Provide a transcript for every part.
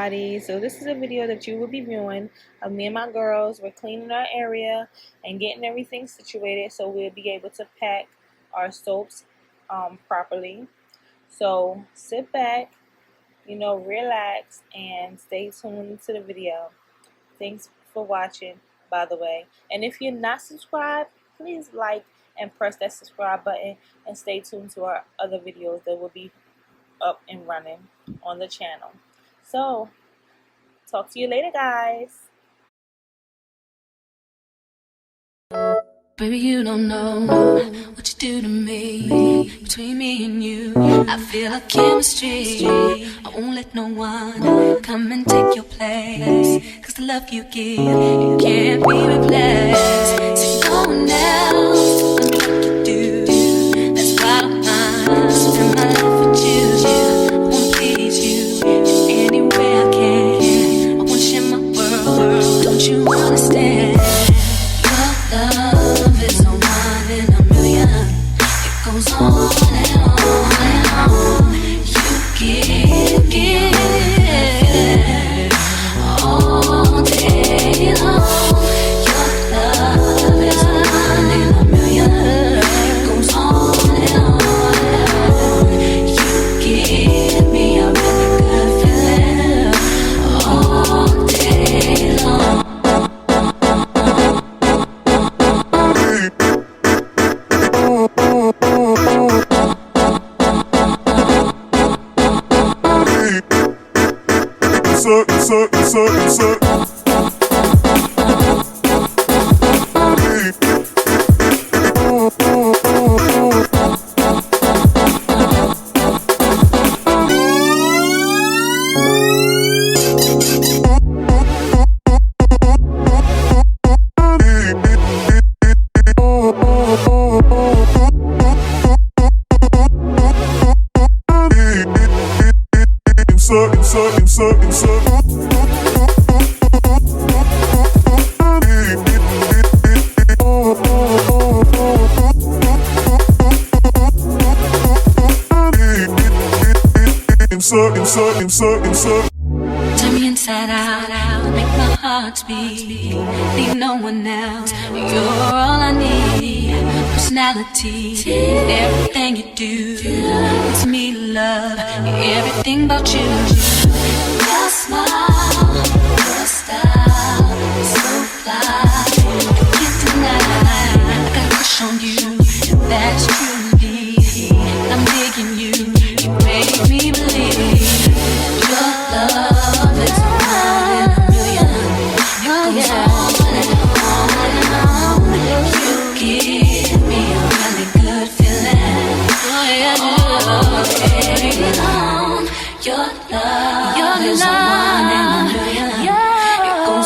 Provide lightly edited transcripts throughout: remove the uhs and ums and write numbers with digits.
everybody. So this is a video that you will be viewing of me and my girls. We're cleaning our area and getting everything situated so we'll be able to pack our soaps properly. So sit back, relax and stay tuned to the video. Thanks for watching, by the way. And if you're not subscribed, please like and press that subscribe button and stay tuned to our other videos that will be up and running on the channel. So talk to you later, guys. Baby, you don't know what you do to me. Between me and you, I feel like chemistry. I won't let no one come and take your place, 'cause the love you give, it can't be replaced. So no one else will do like you do. That's why I don't mind spend my life with you. I wanna please you in any way I can. I wanna share my world, don't you understand? Your love is a one in a million. It goes on and on and on. You give all day long. Your love is a one in a million. It goes on and on and on. You give me a really good feeling all day long. Turn me inside out, make my heart beat. Need no one else, you're all I need. Personality, everything you do, it's me love, everything about you. Your smile, your style, so fly, I can't deny. I got a crush on you, and that's truly, I'm digging you, you make me believe. Your love is a one in a million. It goes on and on and on. You give me a really good feeling. All day long. Your love is a one in a million. It goes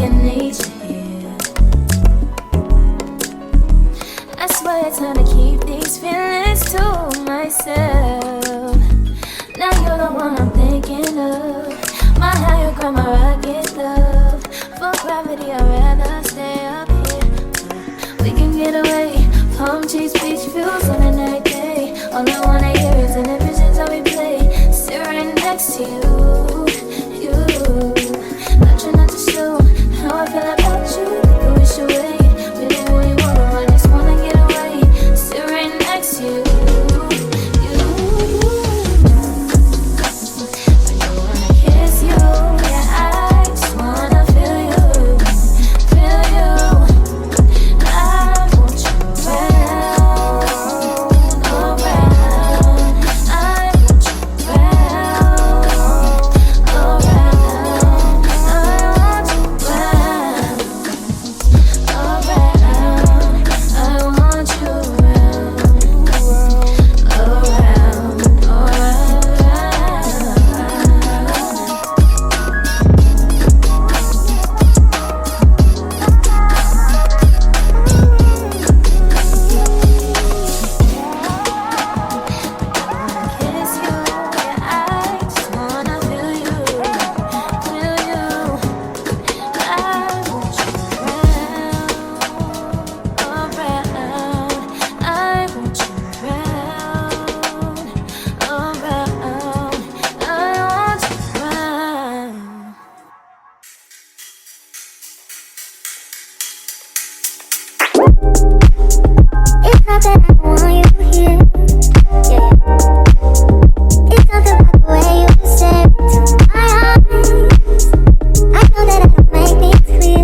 I need you here. I swear it's time to keep these feelings to myself. Now you're the one I'm thinking of. My higher ground, my rocket love. For gravity, I'd rather stay up here. We can get away. Palm trees, beach views on a night day. All I wanna hear is in the visions I replay. Sit right next to you. I try not to show how I feel about you. You wish away. Really, really wanna, I just wanna get away. Sit right next to you. I don't wanna kiss you. Yeah, I just wanna feel you. Feel you. I want you around, around. I want you around, around. I want you around, around. I want you kiss you, yeah, I just wanna feel you, feel you. I want you around, around. I want you around, around. I want you around. It's not that I don't want you here. Yeah. It's something about the way you stare into my eyes. I know that I don't make things clear.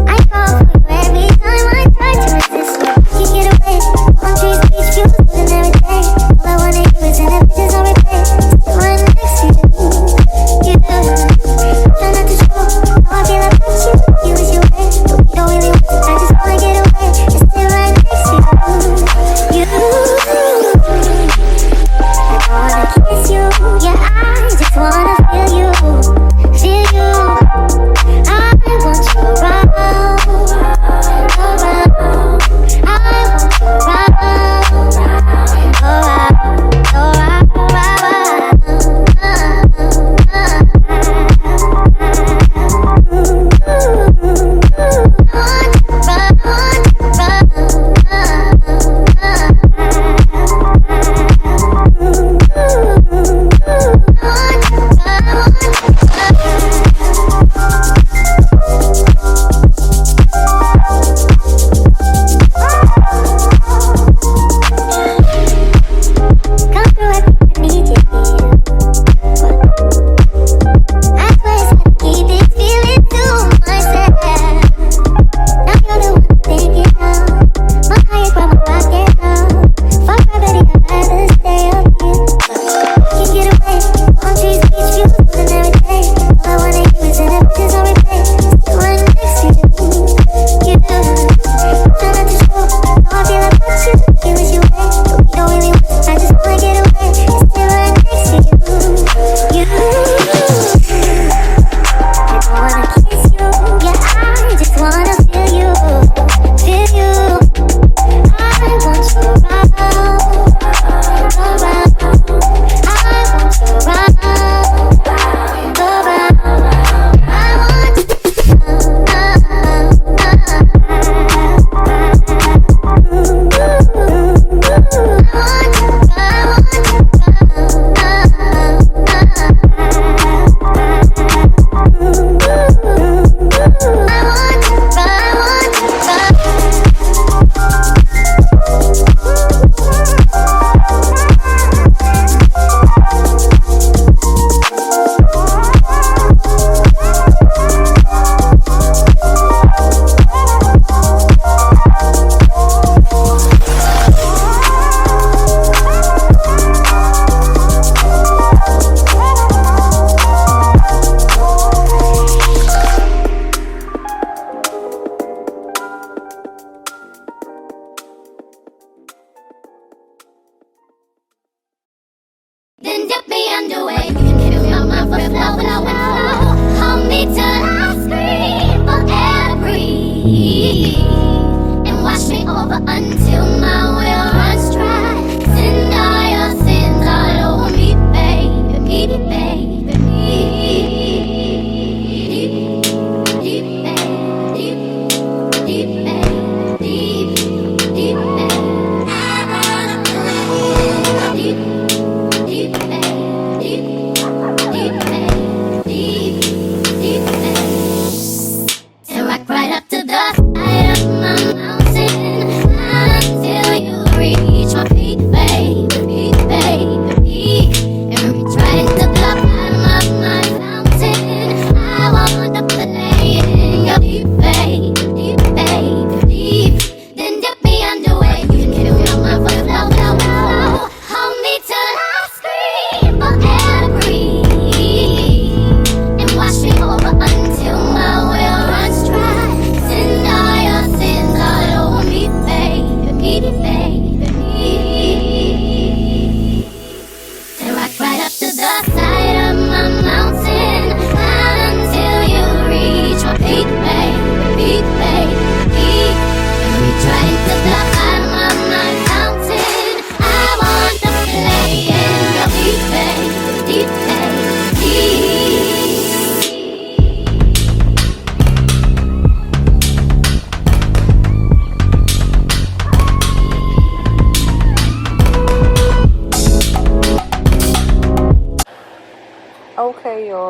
I fall for you every time I try to resist you. Can't get away. Palm trees, beach views, losing every day. All I wanna do is in the visions on replay. Still right next to you. You do. Try not to show how I feel about you. You wish you were, but we don't really want to. I just wanna get away. Just stay right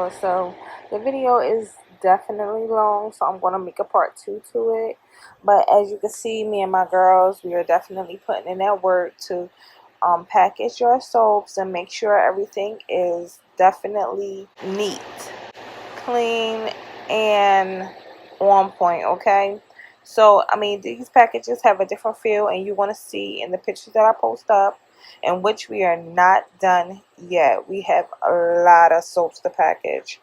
store. So the video is definitely long, so I'm going to make a part 2 to it. But as you can see, me and my girls, we are definitely putting in that work to package your soaps and make sure everything is definitely neat, clean, and on point. Okay, so I mean, these packages have a different feel, and you want to see in the pictures that I post up, in which we are not done yet. We have a lot of soaps to package.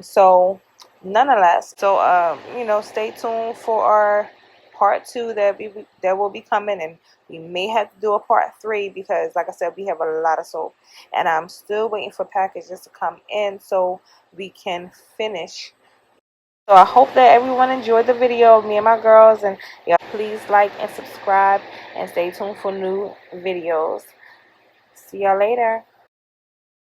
So nonetheless, so you know, stay tuned for our part 2 that will be coming, and we may have to do a part 3 because, like I said, we have a lot of soap, and I'm still waiting for packages to come in so we can finish. So I hope that everyone enjoyed the video of me and my girls, and y'all please like and subscribe and stay tuned for new videos. See y'all later.